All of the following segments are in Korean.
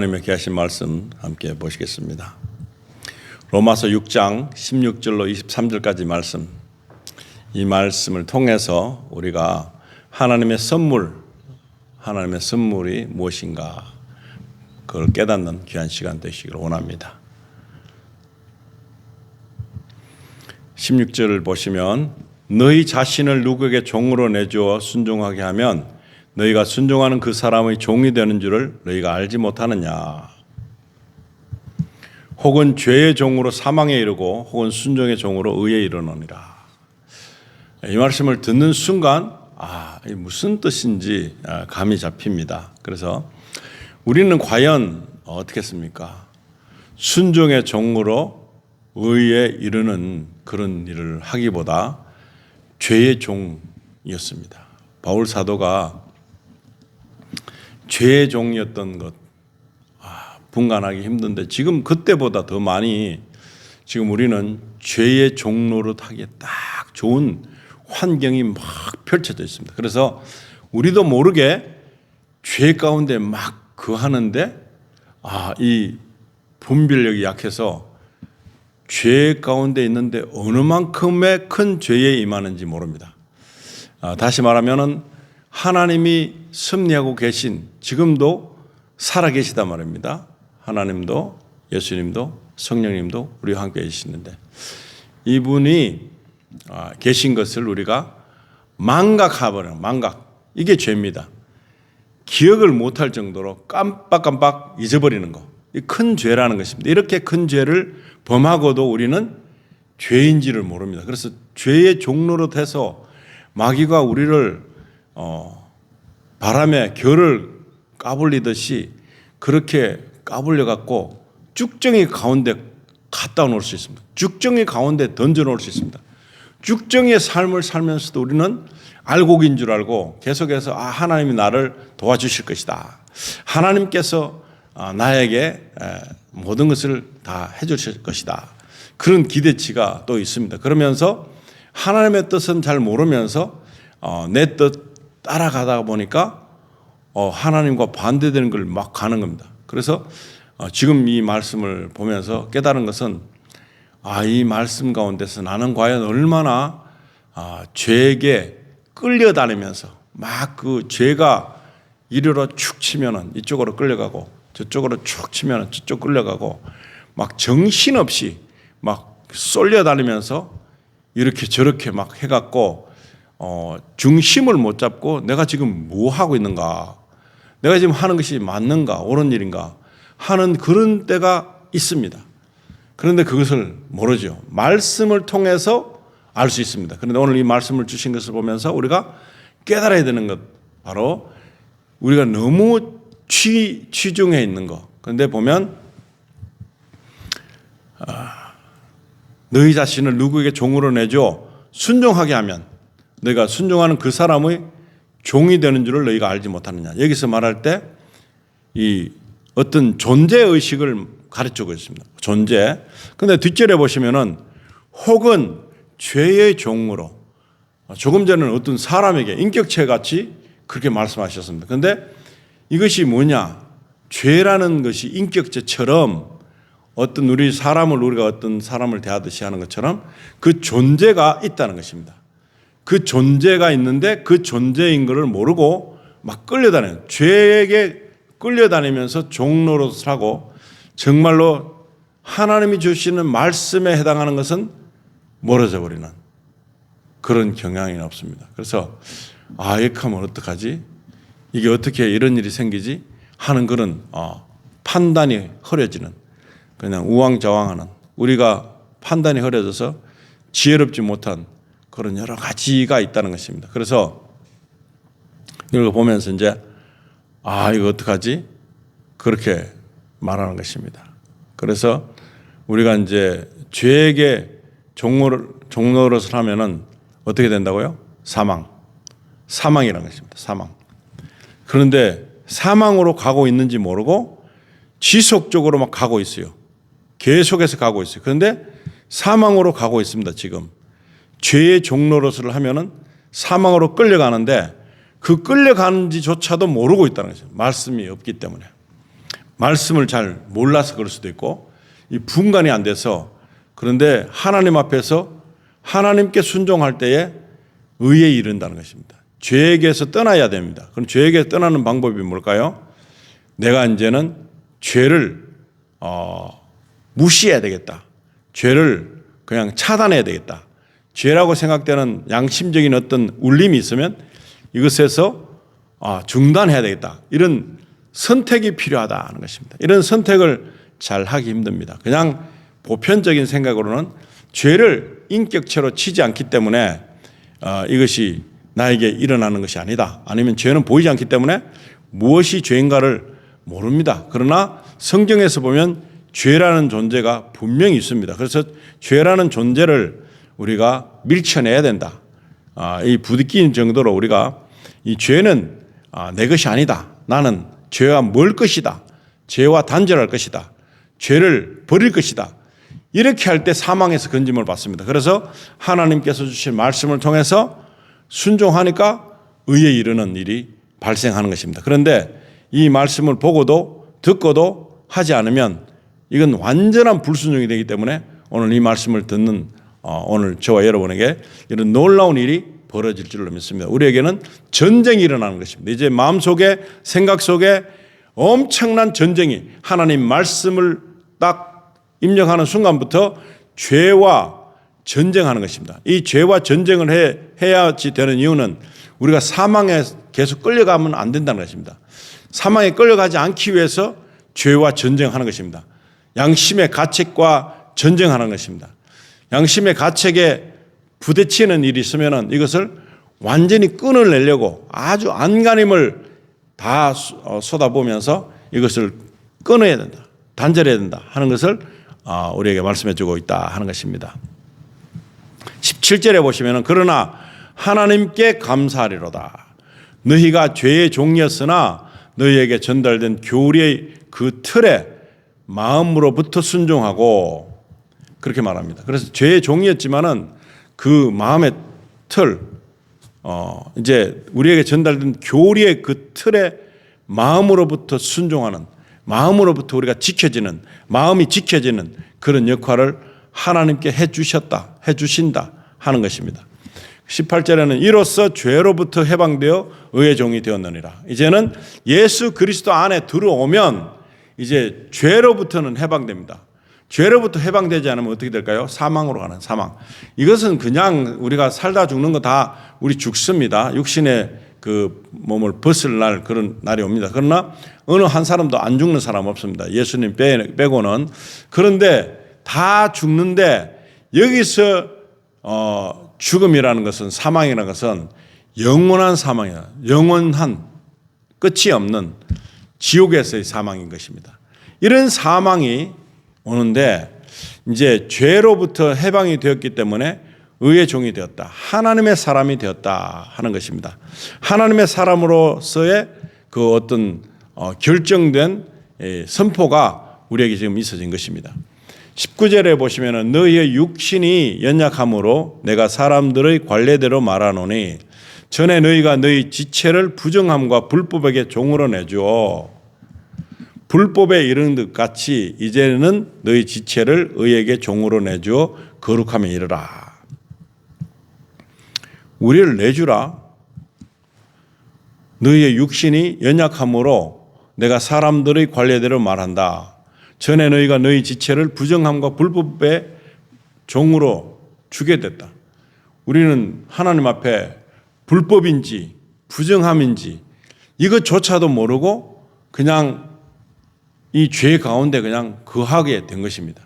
하나님의 귀하신 말씀 함께 보시겠습니다. 로마서 6장 16절로 23절까지 말씀, 이 말씀을 통해서 우리가 하나님의 선물이 무엇인가 그걸 깨닫는 귀한 시간 되시기를 원합니다. 16절을 보시면 너희 자신을 누구에게 종으로 내주어 순종하게 하면 너희가 순종하는 그 사람의 종이 되는 줄을 너희가 알지 못하느냐. 혹은 죄의 종으로 사망에 이르고 혹은 순종의 종으로 의에 이르느니라. 이 말씀을 듣는 순간 이게 무슨 뜻인지 감이 잡힙니다. 그래서 우리는 과연 어떻겠습니까? 순종의 종으로 의에 이르는 그런 일을 하기보다 죄의 종이었습니다. 바울 사도가 죄의 종이었던 것 분간하기 힘든데 지금 그때보다 더 많이 지금 우리는 죄의 종로로 타기에 딱 좋은 환경이 막 펼쳐져 있습니다. 그래서 우리도 모르게 죄 가운데 막 거하는데 이 분별력이 약해서 죄 가운데 있는데 어느 만큼의 큰 죄에 임하는지 모릅니다. 다시 말하면은 하나님이 섭리하고 계신 지금도 살아 계시단 말입니다. 하나님도 예수님도 성령님도 우리와 함께 계시는데 이분이 계신 것을 우리가 망각 이게 죄입니다. 기억을 못할 정도로 깜빡 잊어버리는 거, 이 큰 죄라는 것입니다. 이렇게 큰 죄를 범하고도 우리는 죄인지를 모릅니다. 그래서 죄의 종로로 돼서 마귀가 우리를 바람에 결을 까불리듯이 그렇게 까불려 갖고 쭉정이 가운데 갖다 놓을 수 있습니다. 쭉정이 가운데 던져 놓을 수 있습니다. 쭉정이의 삶을 살면서도 우리는 알곡인 줄 알고 계속해서 하나님이 나를 도와주실 것이다. 하나님께서 나에게 모든 것을 다 해주실 것이다. 그런 기대치가 또 있습니다. 그러면서 하나님의 뜻은 잘 모르면서 내 뜻 따라가다 보니까 하나님과 반대되는 걸 막 가는 겁니다. 그래서 지금 이 말씀을 보면서 깨달은 것은 이 말씀 가운데서 나는 과연 얼마나 죄에게 끌려다니면서 막 그 죄가 이리로 축 치면은 이쪽으로 끌려가고 저쪽으로 축 치면은 저쪽 끌려가고 막 정신없이 막 쏠려다니면서 이렇게 저렇게 막 해갖고 중심을 못 잡고 내가 지금 뭐 하고 있는가, 내가 지금 하는 것이 맞는가, 옳은 일인가 하는 그런 때가 있습니다. 그런데 그것을 모르죠. 말씀을 통해서 알 수 있습니다. 그런데 오늘 이 말씀을 주신 것을 보면서 우리가 깨달아야 되는 것, 바로 우리가 너무 취중해 있는 것. 그런데 보면 너희 자신을 누구에게 종으로 내줘 순종하게 하면 너희가 순종하는 그 사람의 종이 되는 줄을 너희가 알지 못하느냐. 여기서 말할 때 이 어떤 존재의식을 가르치고 있습니다. 존재. 그런데 뒷절에 보시면은 혹은 죄의 종으로, 조금 전에는 어떤 사람에게 인격체 같이 그렇게 말씀하셨습니다. 그런데 이것이 뭐냐? 죄라는 것이 인격체처럼 어떤 우리가 어떤 사람을 대하듯이 하는 것처럼 그 존재가 있다는 것입니다. 그 존재가 있는데 그 존재인 것을 모르고 막 끌려다니는, 죄에게 끌려다니면서 종로로 하고 정말로 하나님이 주시는 말씀에 해당하는 것은 멀어져 버리는 그런 경향이 없습니다. 그래서 이렇게 하면 어떡하지? 이게 어떻게 이런 일이 생기지? 하는 그런 판단이 흐려지는, 그냥 우왕좌왕하는, 우리가 판단이 흐려져서 지혜롭지 못한 그런 여러 가지가 있다는 것입니다. 그래서 이걸 보면서 이제 이거 어떡하지? 그렇게 말하는 것입니다. 그래서 우리가 이제 죄에게 종로릇을 하면은 어떻게 된다고요? 사망이라는 것입니다. 사망. 그런데 사망으로 가고 있는지 모르고 지속적으로 막 가고 있어요. 계속해서 가고 있어요. 그런데 사망으로 가고 있습니다. 지금 죄의 종로릇을 하면은 사망으로 끌려가는데 그 끌려가는지조차도 모르고 있다는 거죠. 말씀이 없기 때문에. 말씀을 잘 몰라서 그럴 수도 있고 이 분간이 안 돼서 그런데 하나님 앞에서 하나님께 순종할 때에 의에 이른다는 것입니다. 죄에게서 떠나야 됩니다. 그럼 죄에게 떠나는 방법이 뭘까요? 내가 이제는 죄를 무시해야 되겠다. 죄를 그냥 차단해야 되겠다. 죄라고 생각되는 양심적인 어떤 울림이 있으면 이것에서 중단해야 되겠다. 이런 선택이 필요하다는 것입니다. 이런 선택을 잘 하기 힘듭니다. 그냥 보편적인 생각으로는 죄를 인격체로 치지 않기 때문에 이것이 나에게 일어나는 것이 아니다. 아니면 죄는 보이지 않기 때문에 무엇이 죄인가를 모릅니다. 그러나 성경에서 보면 죄라는 존재가 분명히 있습니다. 그래서 죄라는 존재를 우리가 밀쳐내야 된다. 이 부딪히는 정도로 우리가 이 죄는 내 것이 아니다. 나는 죄와 멀 것이다. 죄와 단절할 것이다. 죄를 버릴 것이다. 이렇게 할 때 사망에서 건짐을 받습니다. 그래서 하나님께서 주신 말씀을 통해서 순종하니까 의에 이르는 일이 발생하는 것입니다. 그런데 이 말씀을 보고도 듣고도 하지 않으면 이건 완전한 불순종이 되기 때문에 오늘 이 말씀을 듣는 오늘 저와 여러분에게 이런 놀라운 일이 벌어질 줄로 믿습니다. 우리에게는 전쟁이 일어나는 것입니다. 이제 마음속에 생각 속에 엄청난 전쟁이 하나님 말씀을 딱 입력하는 순간부터 죄와 전쟁하는 것입니다. 이 죄와 전쟁을 해야지 되는 이유는 우리가 사망에 계속 끌려가면 안 된다는 것입니다. 사망에 끌려가지 않기 위해서 죄와 전쟁하는 것입니다. 양심의 가책과 전쟁하는 것입니다. 양심의 가책에 부딪히는 일이 있으면 이것을 완전히 끈을 내려고 아주 안간힘을 다 쏟아보면서 이것을 끊어야 된다. 단절해야 된다 하는 것을 우리에게 말씀해 주고 있다 하는 것입니다. 17절에 보시면 그러나 하나님께 감사하리로다. 너희가 죄의 종이었으나 너희에게 전달된 교리의 그 틀에 마음으로부터 순종하고 그렇게 말합니다. 그래서 죄의 종이었지만은 그 마음의 틀, 이제 우리에게 전달된 교리의 그 틀에 마음으로부터 순종하는, 마음으로부터 우리가 지켜지는, 마음이 지켜지는 그런 역할을 하나님께 해주신다 하는 것입니다. 18절에는 이로써 죄로부터 해방되어 의의 종이 되었느니라. 이제는 예수 그리스도 안에 들어오면 이제 죄로부터는 해방됩니다. 죄로부터 해방되지 않으면 어떻게 될까요? 사망으로 가는 사망. 이것은 그냥 우리가 살다 죽는 거 다 우리 죽습니다. 육신의 그 몸을 벗을 날 그런 날이 옵니다. 그러나 어느 한 사람도 안 죽는 사람 없습니다. 예수님 빼고는. 그런데 다 죽는데 여기서 죽음이라는 것은 사망이라는 것은 영원한 사망이야. 영원한 끝이 없는 지옥에서의 사망인 것입니다. 이런 사망이 오는데 이제 죄로부터 해방이 되었기 때문에 의의 종이 되었다. 하나님의 사람이 되었다 하는 것입니다. 하나님의 사람으로서의 그 어떤 결정된 선포가 우리에게 지금 있어진 것입니다. 19절에 보시면 너희의 육신이 연약함으로 내가 사람들의 관례대로 말하노니 전에 너희가 너희 지체를 부정함과 불법에게 종으로 내주어 불법에 이르는 것 같이 이제는 너희 지체를 의에게 종으로 내주어 거룩함에 이르라. 우리를 내주라. 너희의 육신이 연약함으로 내가 사람들의 관례대로 말한다. 전에 너희가 너희 지체를 부정함과 불법의 종으로 주게 됐다. 우리는 하나님 앞에 불법인지 부정함인지 이것조차도 모르고 그냥 이 죄 가운데 그냥 거하게 된 것입니다.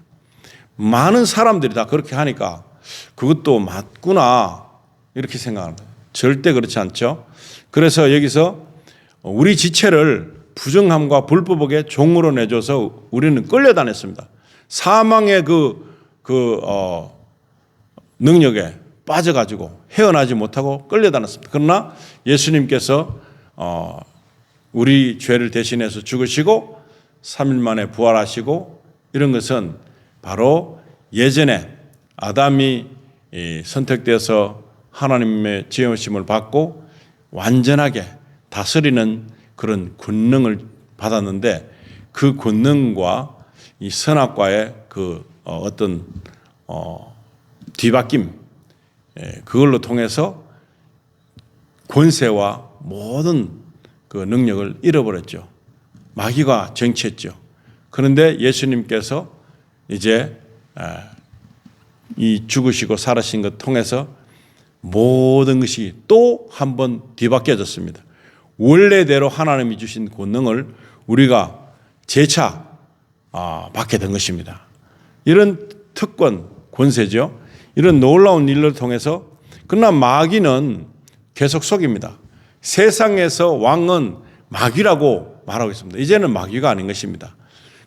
많은 사람들이 다 그렇게 하니까 그것도 맞구나 이렇게 생각합니다. 절대 그렇지 않죠. 그래서 여기서 우리 지체를 부정함과 불법에게 종으로 내줘서 우리는 끌려다녔습니다. 사망의 능력에 빠져가지고 헤어나지 못하고 끌려다녔습니다. 그러나 예수님께서 우리 죄를 대신해서 죽으시고 3일 만에 부활하시고 이런 것은 바로 예전에 아담이 선택되어서 하나님의 지으심을 받고 완전하게 다스리는 그런 권능을 받았는데 그 권능과 이 선악과의 그 어떤 뒤바뀜, 그걸로 통해서 권세와 모든 그 능력을 잃어버렸죠. 마귀가 정치했죠. 그런데 예수님께서 이제 이 죽으시고 살아신 것 통해서 모든 것이 또 한 번 뒤바뀌어졌습니다. 원래대로 하나님이 주신 권능을 우리가 재차 받게 된 것입니다. 이런 특권, 권세죠. 이런 놀라운 일을 통해서 그러나 마귀는 계속 속입니다. 세상에서 왕은 마귀라고 말하고 있습니다. 이제는 마귀가 아닌 것입니다.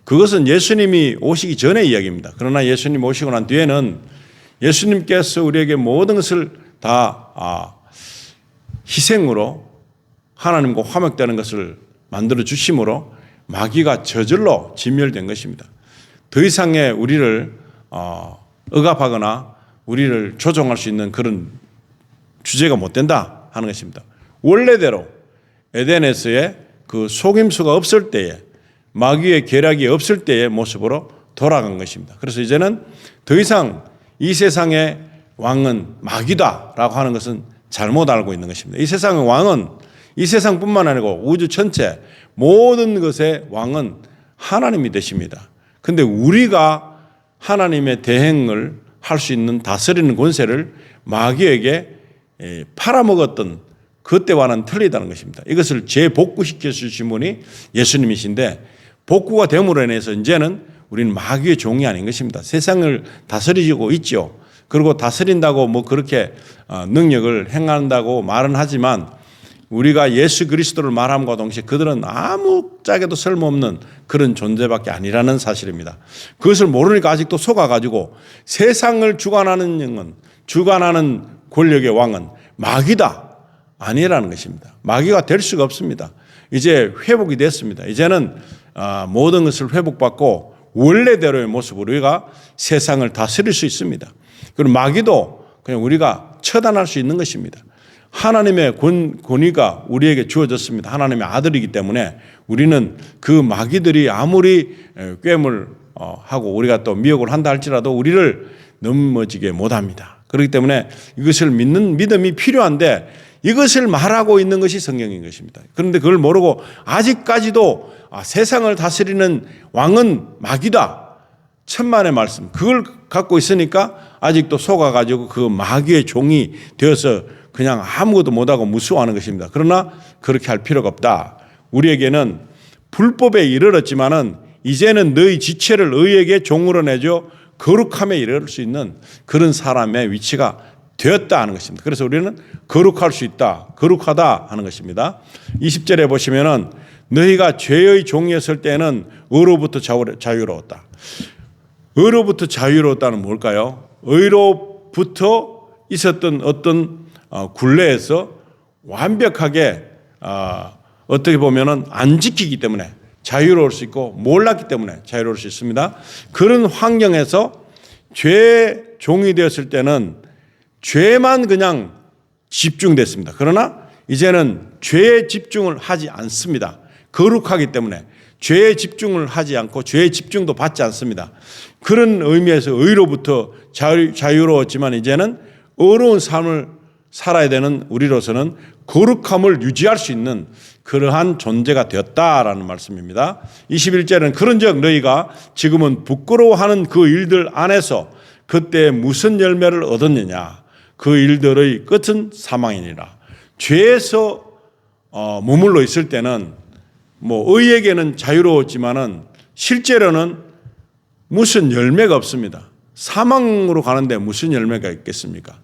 그것은 예수님이 오시기 전의 이야기입니다. 그러나 예수님 오시고 난 뒤에는 예수님께서 우리에게 모든 것을 다 희생으로 하나님과 화목되는 것을 만들어 주심으로 마귀가 저절로 진멸된 것입니다. 더 이상의 우리를 억압하거나 우리를 조종할 수 있는 그런 주제가 못 된다 하는 것입니다. 원래대로 에덴에서의 그 속임수가 없을 때에 마귀의 계략이 없을 때의 모습으로 돌아간 것입니다. 그래서 이제는 더 이상 이 세상의 왕은 마귀다라고 하는 것은 잘못 알고 있는 것입니다. 이 세상의 왕은 이 세상뿐만 아니고 우주 전체 모든 것의 왕은 하나님이 되십니다. 그런데 우리가 하나님의 대행을 할 수 있는 다스리는 권세를 마귀에게 팔아먹었던 그때와는 틀리다는 것입니다. 이것을 재복구시켜 주신 분이 예수님이신데 복구가 됨으로 인해서 이제는 우리는 마귀의 종이 아닌 것입니다. 세상을 다스리고 있죠. 그리고 다스린다고 뭐 그렇게 능력을 행한다고 말은 하지만 우리가 예수 그리스도를 말함과 동시에 그들은 아무짝에도 쓸모없는 그런 존재밖에 아니라는 사실입니다. 그것을 모르니까 아직도 속아가지고 세상을 주관하는 영은, 주관하는 권력의 왕은 마귀다 아니라는 것입니다. 마귀가 될 수가 없습니다. 이제 회복이 됐습니다. 이제는 모든 것을 회복받고 원래대로의 모습으로 우리가 세상을 다스릴 수 있습니다. 그리고 마귀도 그냥 우리가 처단할 수 있는 것입니다. 하나님의 권위가 우리에게 주어졌습니다. 하나님의 아들이기 때문에 우리는 그 마귀들이 아무리 꾀물 하고 우리가 또 미혹을 한다 할지라도 우리를 넘어지게 못합니다. 그렇기 때문에 이것을 믿는 믿음이 필요한데 이것을 말하고 있는 것이 성경인 것입니다. 그런데 그걸 모르고 아직까지도 세상을 다스리는 왕은 마귀다. 천만의 말씀. 그걸 갖고 있으니까 아직도 속아가지고 그 마귀의 종이 되어서 그냥 아무것도 못하고 무수하는 것입니다. 그러나 그렇게 할 필요가 없다. 우리에게는 불법에 이르렀지만은 이제는 너희 지체를 의에게 종으로 내줘 거룩함에 이를 수 있는 그런 사람의 위치가 되었다 하는 것입니다. 그래서 우리는 거룩할 수 있다. 거룩하다 하는 것입니다. 20절에 보시면은 너희가 죄의 종이었을 때는 의로부터 자유로웠다. 의로부터 자유로웠다는 뭘까요? 의로부터 있었던 어떤 굴레에서 완벽하게 어떻게 보면은 안 지키기 때문에 자유로울 수 있고 몰랐기 때문에 자유로울 수 있습니다. 그런 환경에서 죄의 종이 되었을 때는 죄만 그냥 집중됐습니다. 그러나 이제는 죄에 집중을 하지 않습니다. 거룩하기 때문에 죄에 집중을 하지 않고 죄의 집중도 받지 않습니다. 그런 의미에서 의로부터 자유로웠지만 이제는 의로운 삶을 살아야 되는 우리로서는 거룩함을 유지할 수 있는 그러한 존재가 되었다라는 말씀입니다. 21절은 그런즉 너희가 지금은 부끄러워하는 그 일들 안에서 그때 무슨 열매를 얻었느냐. 그 일들의 끝은 사망이니라. 죄에서 머물러 있을 때는 뭐 의에게는 자유로웠지만은 실제로는 무슨 열매가 없습니다. 사망으로 가는데 무슨 열매가 있겠습니까?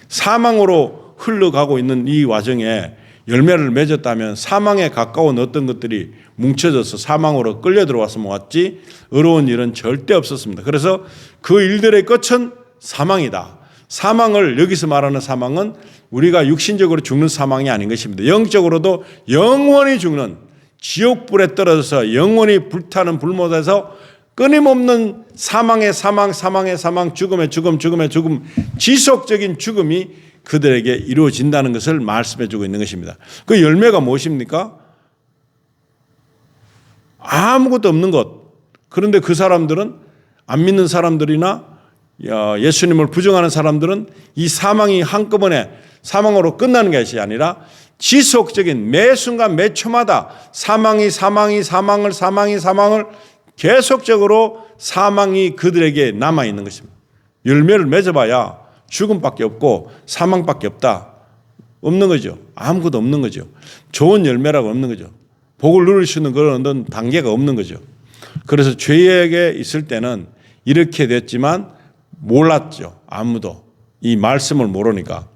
사망으로 흘러가고 있는 이 와중에 열매를 맺었다면 사망에 가까운 어떤 것들이 뭉쳐져서 사망으로 끌려 들어왔으면 왔지 의로운 일은 절대 없었습니다. 그래서 그 일들의 끝은 사망이다. 사망을 여기서 말하는 사망은 우리가 육신적으로 죽는 사망이 아닌 것입니다. 영적으로도 영원히 죽는 지옥불에 떨어져서 영원히 불타는 불못에서 끊임없는 사망의 사망, 사망의 사망, 죽음의 죽음, 죽음의 죽음, 지속적인 죽음이 그들에게 이루어진다는 것을 말씀해 주고 있는 것입니다. 그 열매가 무엇입니까? 아무것도 없는 것. 그런데 그 사람들은 안 믿는 사람들이나 예수님을 부정하는 사람들은 이 사망이 한꺼번에 사망으로 끝나는 것이 아니라 지속적인 매 순간 매 초마다 사망을 계속적으로 사망이 그들에게 남아있는 것입니다. 열매를 맺어봐야 죽음밖에 없고 사망밖에 없는 거죠. 아무것도 없는 거죠. 좋은 열매라고 없는 거죠. 복을 누릴 수 있는 그런 어떤 단계가 없는 거죠. 그래서 죄에게 있을 때는 이렇게 됐지만 몰랐죠. 아무도 이 말씀을 모르니까.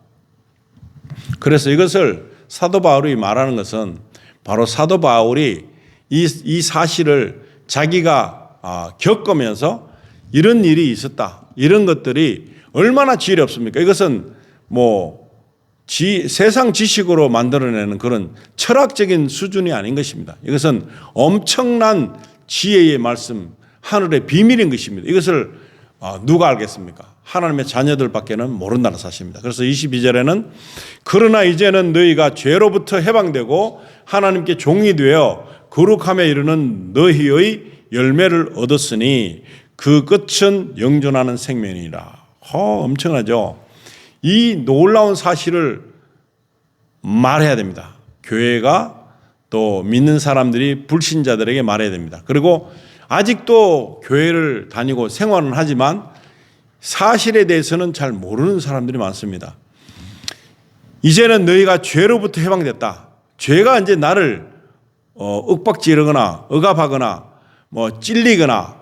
그래서 이것을 사도 바울이 말하는 것은 바로 사도 바울이 이 사실을 자기가 겪으면서 이런 일이 있었다. 이런 것들이 얼마나 지혜롭습니까? 이것은 세상 지식으로 만들어내는 그런 철학적인 수준이 아닌 것입니다. 이것은 엄청난 지혜의 말씀, 하늘의 비밀인 것입니다. 이것을 누가 알겠습니까? 하나님의 자녀들밖에는 모른다는 사실입니다. 그래서 22절에는 그러나 이제는 너희가 죄로부터 해방되고 하나님께 종이 되어 거룩함에 이르는 너희의 열매를 얻었으니 그 끝은 영존하는 생명이라. 엄청나죠? 이 놀라운 사실을 말해야 됩니다. 교회가 또 믿는 사람들이 불신자들에게 말해야 됩니다. 그리고 아직도 교회를 다니고 생활은 하지만 사실에 대해서는 잘 모르는 사람들이 많습니다. 이제는 너희가 죄로부터 해방됐다. 죄가 이제 나를 윽박지르거나 억압하거나 찔리거나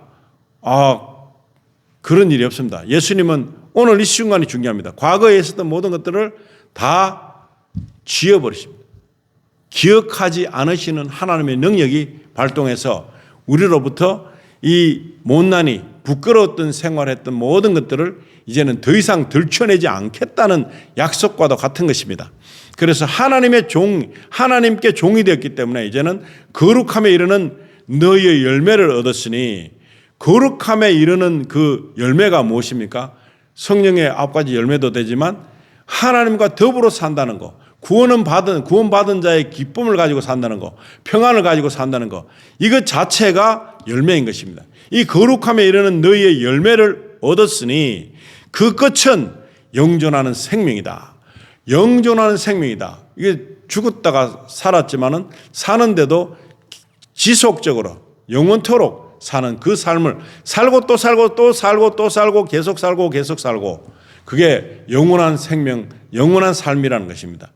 그런 일이 없습니다. 예수님은 오늘 이 순간이 중요합니다. 과거에 있었던 모든 것들을 다 지워버리십니다. 기억하지 않으시는 하나님의 능력이 발동해서 우리로부터 이 못난이 부끄러웠던 생활했던 모든 것들을 이제는 더 이상 들춰내지 않겠다는 약속과도 같은 것입니다. 그래서 하나님께 종이 되었기 때문에 이제는 거룩함에 이르는 너희의 열매를 얻었으니 거룩함에 이르는 그 열매가 무엇입니까? 성령의 9가지 열매도 되지만 하나님과 더불어 산다는 것, 구원받은 자의 기쁨을 가지고 산다는 것, 평안을 가지고 산다는 것, 이것 자체가 열매인 것입니다. 이 거룩함에 이르는 너희의 열매를 얻었으니 그 끝은 영존하는 생명이다. 영존하는 생명이다. 이게 죽었다가 살았지만은 사는데도 지속적으로 영원토록 사는 그 삶을 살고 또 살고 또 살고 또 살고 계속 살고 그게 영원한 생명, 영원한 삶이라는 것입니다.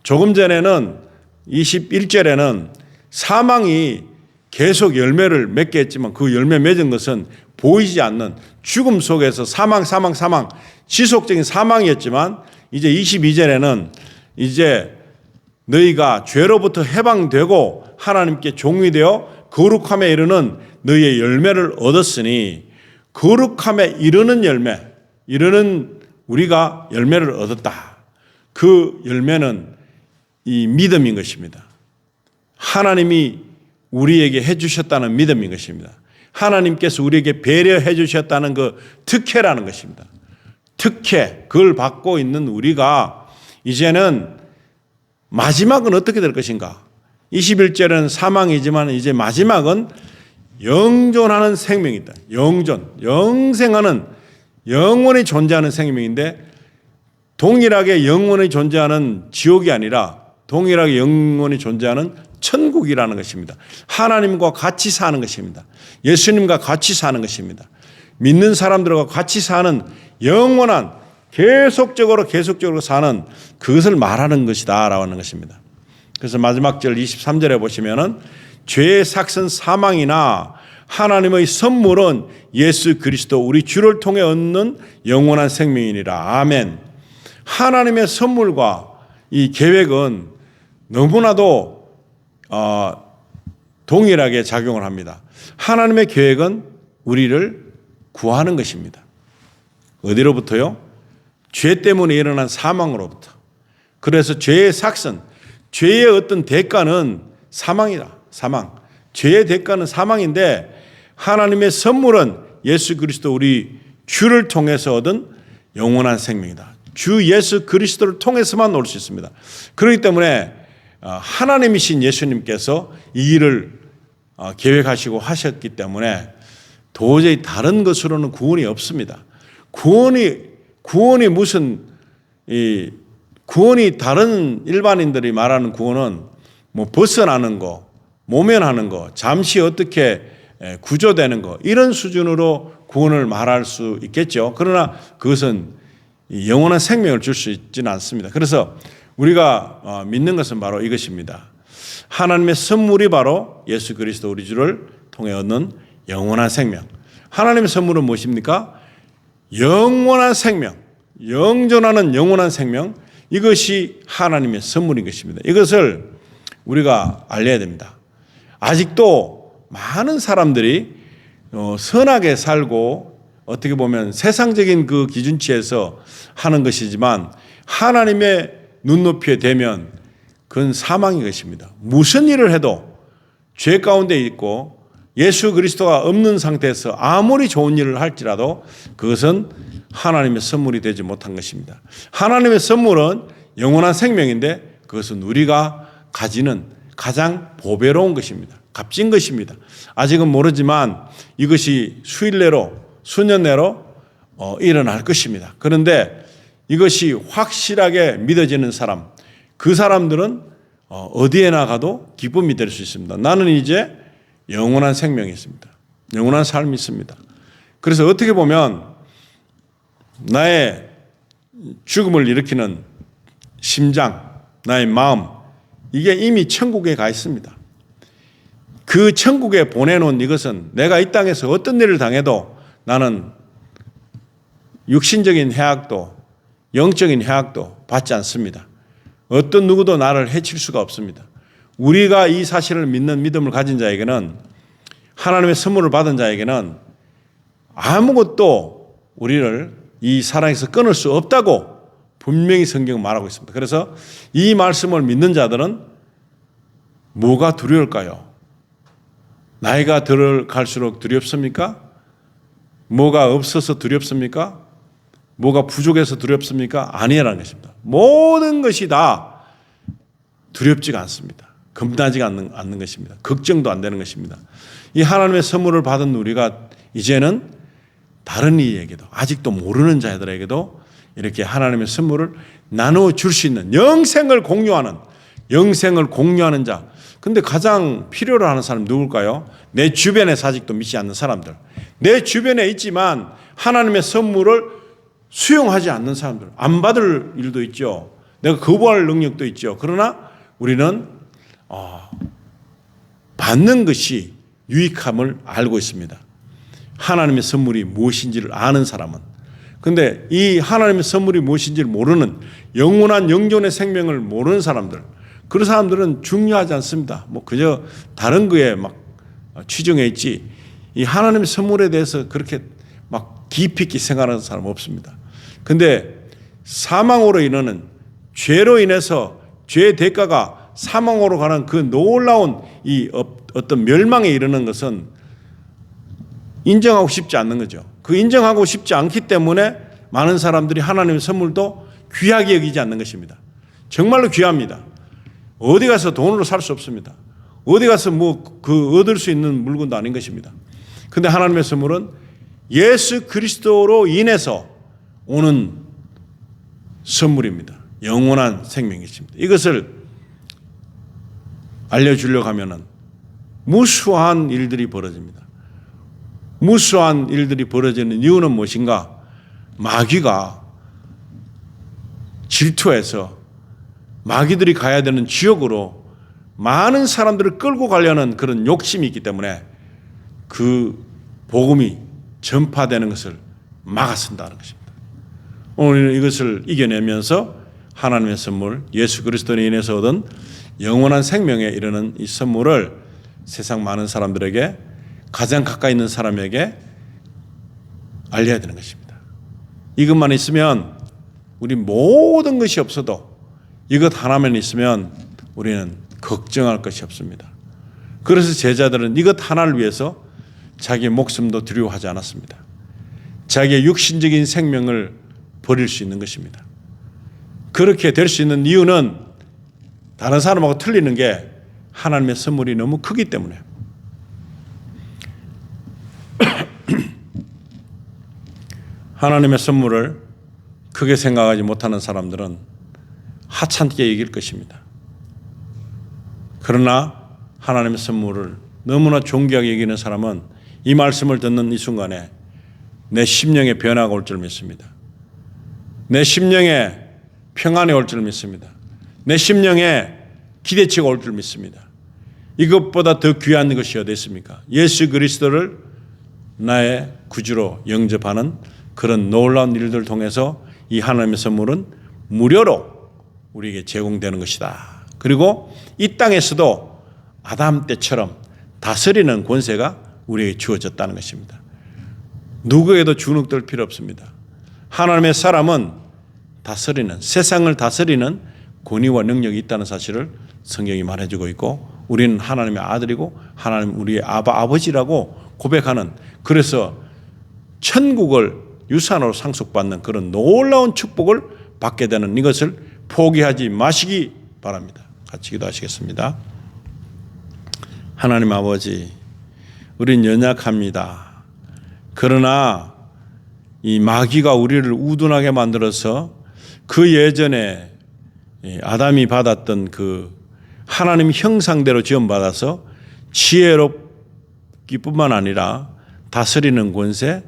조금 전에는 21절에는 사망이 계속 열매를 맺게 했지만 그 열매 맺은 것은 보이지 않는 죽음 속에서 사망 지속적인 사망이었지만 이제 22절에는 이제 너희가 죄로부터 해방되고 하나님께 종이 되어 거룩함에 이르는 너희의 열매를 얻었으니 거룩함에 이르는 열매, 이르는 우리가 열매를 얻었다. 그 열매는 이 믿음인 것입니다. 하나님이 우리에게 해주셨다는 믿음인 것입니다. 하나님께서 우리에게 배려해 주셨다는 그 특혜라는 것입니다. 특혜, 그걸 받고 있는 우리가 이제는 마지막은 어떻게 될 것인가? 21절은 사망이지만 이제 마지막은 영존하는 생명이다. 영생하는 영원히 존재하는 생명인데 동일하게 영원히 존재하는 지옥이 아니라 동일하게 영원히 존재하는 천국이라는 것입니다. 하나님과 같이 사는 것입니다. 예수님과 같이 사는 것입니다. 믿는 사람들과 같이 사는 영원한 계속적으로 사는 그것을 말하는 것이다 라고 하는 것입니다. 그래서 마지막 절 23절에 보시면은 죄의 삭은 사망이나 하나님의 선물은 예수 그리스도 우리 주를 통해 얻는 영원한 생명이니라. 아멘. 하나님의 선물과 이 계획은 너무나도 동일하게 작용을 합니다. 하나님의 계획은 우리를 구하는 것입니다. 어디로부터요? 죄 때문에 일어난 사망으로부터. 그래서 죄의 삭은, 죄의 어떤 대가는 사망이다. 사망. 죄의 대가는 사망인데 하나님의 선물은 예수 그리스도 우리 주를 통해서 얻은 영원한 생명이다. 주 예수 그리스도를 통해서만 올 수 있습니다. 그렇기 때문에 하나님이신 예수님께서 이 일을 계획하시고 하셨기 때문에 도저히 다른 것으로는 구원이 없습니다. 구원이 무슨 구원이 다른 일반인들이 말하는 구원은 뭐 벗어나는 거, 모면하는 거, 잠시 어떻게 구조되는 거 이런 수준으로 구원을 말할 수 있겠죠. 그러나 그것은 영원한 생명을 줄 수 있지는 않습니다. 그래서 우리가 믿는 것은 바로 이것입니다. 하나님의 선물이 바로 예수 그리스도 우리 주를 통해 얻는 영원한 생명. 하나님의 선물은 무엇입니까? 영원한 생명, 영존하는 영원한 생명, 이것이 하나님의 선물인 것입니다. 이것을 우리가 알려야 됩니다. 아직도 많은 사람들이 선하게 살고 어떻게 보면 세상적인 그 기준치에서 하는 것이지만 하나님의 눈높이에 대면 그건 사망인 것입니다. 무슨 일을 해도 죄 가운데 있고 예수 그리스도가 없는 상태에서 아무리 좋은 일을 할지라도 그것은 하나님의 선물이 되지 못한 것입니다. 하나님의 선물은 영원한 생명인데 그것은 우리가 가지는 가장 보배로운 것입니다. 값진 것입니다. 아직은 모르지만 이것이 수일 내로 수년 내로 일어날 것입니다. 그런데 이것이 확실하게 믿어지는 사람, 그 사람들은 어디에나 가도 기쁨이 될 수 있습니다. 나는 이제 영원한 생명이 있습니다. 영원한 삶이 있습니다. 그래서 어떻게 보면 나의 죽음을 일으키는 심장, 나의 마음, 이게 이미 천국에 가 있습니다. 그 천국에 보내놓은 이것은 내가 이 땅에서 어떤 일을 당해도 나는 육신적인 해악도 영적인 해악도 받지 않습니다. 어떤 누구도 나를 해칠 수가 없습니다. 우리가 이 사실을 믿는 믿음을 가진 자에게는 하나님의 선물을 받은 자에게는 아무것도 우리를 이 사랑에서 끊을 수 없다고 분명히 성경은 말하고 있습니다. 그래서 이 말씀을 믿는 자들은 뭐가 두려울까요? 나이가 들어갈수록 두렵습니까? 뭐가 없어서 두렵습니까? 뭐가 부족해서 두렵습니까? 아니라는 것입니다. 모든 것이 다 두렵지가 않습니다. 겁나지가 않는 것입니다. 걱정도 안 되는 것입니다. 이 하나님의 선물을 받은 우리가 이제는 다른 이에게도 아직도 모르는 자들에게도 이렇게 하나님의 선물을 나누어 줄 수 있는 영생을 공유하는 자. 근데 가장 필요로 하는 사람 누굴까요? 내 주변에서 아직도 믿지 않는 사람들. 내 주변에 있지만 하나님의 선물을 수용하지 않는 사람들. 안 받을 일도 있죠. 내가 거부할 능력도 있죠. 그러나 우리는 받는 것이 유익함을 알고 있습니다. 하나님의 선물이 무엇인지를 아는 사람은. 근데 이 하나님의 선물이 무엇인지를 모르는 영원한 영존의 생명을 모르는 사람들, 그런 사람들은 중요하지 않습니다. 뭐 그저 다른 거에 막 취중해 있지 이 하나님의 선물에 대해서 그렇게 막 깊이 있게 생각하는 사람 없습니다. 근데 사망으로 인하는 죄로 인해서 죄의 대가가 사망으로 가는 그 놀라운 이 어떤 멸망에 이르는 것은 인정하고 싶지 않는 거죠. 그 인정하고 싶지 않기 때문에 많은 사람들이 하나님의 선물도 귀하게 여기지 않는 것입니다. 정말로 귀합니다. 어디 가서 돈으로 살 수 없습니다. 어디 가서 뭐 그 얻을 수 있는 물건도 아닌 것입니다. 그런데 하나님의 선물은 예수 그리스도로 인해서 오는 선물입니다. 영원한 생명이십니다. 이것을 알려주려고 하면은 무수한 일들이 벌어집니다. 무수한 일들이 벌어지는 이유는 무엇인가? 마귀가 질투해서 마귀들이 가야 되는 지역으로 많은 사람들을 끌고 가려는 그런 욕심이 있기 때문에 그 복음이 전파되는 것을 막아선다는 것입니다. 오늘 이것을 이겨내면서 하나님의 선물, 예수 그리스도로 인해서 얻은 영원한 생명에 이르는 이 선물을 세상 많은 사람들에게, 가장 가까이 있는 사람에게 알려야 되는 것입니다. 이것만 있으면 우리 모든 것이 없어도 이것 하나만 있으면 우리는 걱정할 것이 없습니다. 그래서 제자들은 이것 하나를 위해서 자기의 목숨도 두려워하지 않았습니다. 자기의 육신적인 생명을 버릴 수 있는 것입니다. 그렇게 될 수 있는 이유는 다른 사람하고 틀리는 게 하나님의 선물이 너무 크기 때문에, 하나님의 선물을 크게 생각하지 못하는 사람들은 하찮게 여길 것입니다. 그러나 하나님의 선물을 너무나 존귀하게 여기는 사람은 이 말씀을 듣는 이 순간에 내 심령에 변화가 올 줄 믿습니다. 내 심령에 평안이 올 줄 믿습니다. 내 심령에 기대치가 올 줄 믿습니다. 이것보다 더 귀한 것이 어디 있습니까? 예수 그리스도를 나의 구주로 영접하는 그런 놀라운 일들을 통해서 이 하나님의 선물은 무료로 우리에게 제공되는 것이다. 그리고 이 땅에서도 아담 때처럼 다스리는 권세가 우리에게 주어졌다는 것입니다. 누구에도 주눅들 필요 없습니다. 하나님의 사람은 다스리는, 세상을 다스리는 권위와 능력이 있다는 사실을 성경이 말해주고 있고, 우리는 하나님의 아들이고 하나님 우리의 아버지라고 고백하는, 그래서 천국을 유산으로 상속받는 그런 놀라운 축복을 받게 되는 이것을 포기하지 마시기 바랍니다. 같이 기도하시겠습니다. 하나님 아버지, 우린 연약합니다. 그러나 이 마귀가 우리를 우둔하게 만들어서 그 예전에 아담이 받았던 그 하나님 형상대로 지음받아서 지혜롭기뿐만 아니라 다스리는 권세,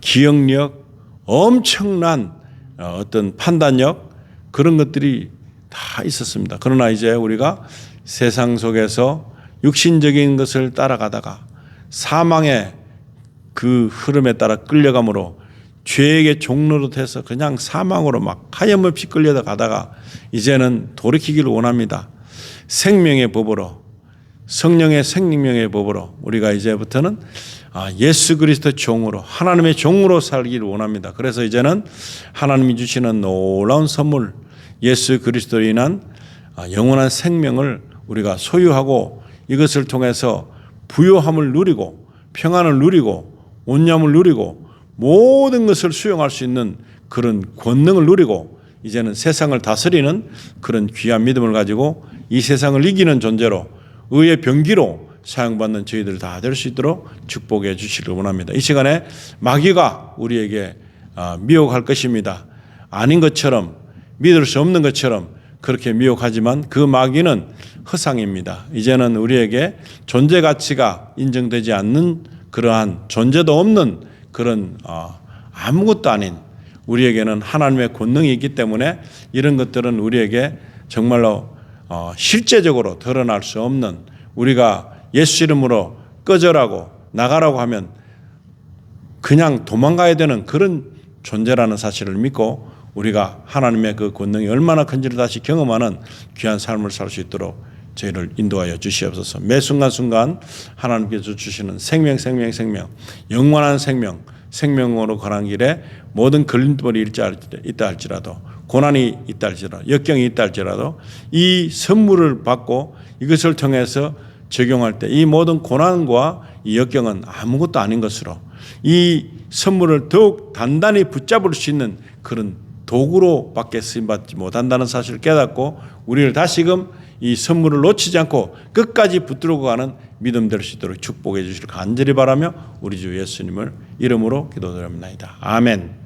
기억력, 엄청난 어떤 판단력, 그런 것들이 다 있었습니다. 그러나 이제 우리가 세상 속에서 육신적인 것을 따라가다가 사망의 그 흐름에 따라 끌려감으로 죄에게 종로로 돼서 그냥 사망으로 막 하염없이 끌려가다가 이제는 돌이키기를 원합니다. 생명의 법으로, 성령의 생명의 법으로 우리가 이제부터는 예수 그리스도의 종으로, 하나님의 종으로 살기를 원합니다. 그래서 이제는 하나님이 주시는 놀라운 선물, 예수 그리스도로 인한 영원한 생명을 우리가 소유하고, 이것을 통해서 부요함을 누리고 평안을 누리고 온념을 누리고 모든 것을 수용할 수 있는 그런 권능을 누리고, 이제는 세상을 다스리는 그런 귀한 믿음을 가지고 이 세상을 이기는 존재로, 의의 병기로 사용받는 저희들 다 될 수 있도록 축복해 주시길 원합니다. 이 시간에 마귀가 우리에게 미혹할 것입니다. 아닌 것처럼, 믿을 수 없는 것처럼 그렇게 미혹하지만 그 마귀는 허상입니다. 이제는 우리에게 존재 가치가 인정되지 않는, 그러한 존재도 없는 그런 아무것도 아닌, 우리에게는 하나님의 권능이 있기 때문에 이런 것들은 우리에게 정말로 실제적으로 드러날 수 없는, 우리가 예수 이름으로 꺼져라고 나가라고 하면 그냥 도망가야 되는 그런 존재라는 사실을 믿고, 우리가 하나님의 그 권능이 얼마나 큰지를 다시 경험하는 귀한 삶을 살 수 있도록 저희를 인도하여 주시옵소서. 매 순간순간 하나님께서 주시는 생명, 영원한 생명으로 가는 길에 모든 걸림돌이 있다 할지라도, 고난이 있다 할지라도, 역경이 있다 할지라도 이 선물을 받고 이것을 통해서 적용할 때 이 모든 고난과 이 역경은 아무것도 아닌 것으로, 이 선물을 더욱 단단히 붙잡을 수 있는 그런 도구로 밖에 쓰임받지 못한다는 사실을 깨닫고, 우리를 다시금 이 선물을 놓치지 않고 끝까지 붙들고 가는 믿음 될 수 있도록 축복해 주시길 간절히 바라며 우리 주 예수님을 이름으로 기도드립니다. 아멘.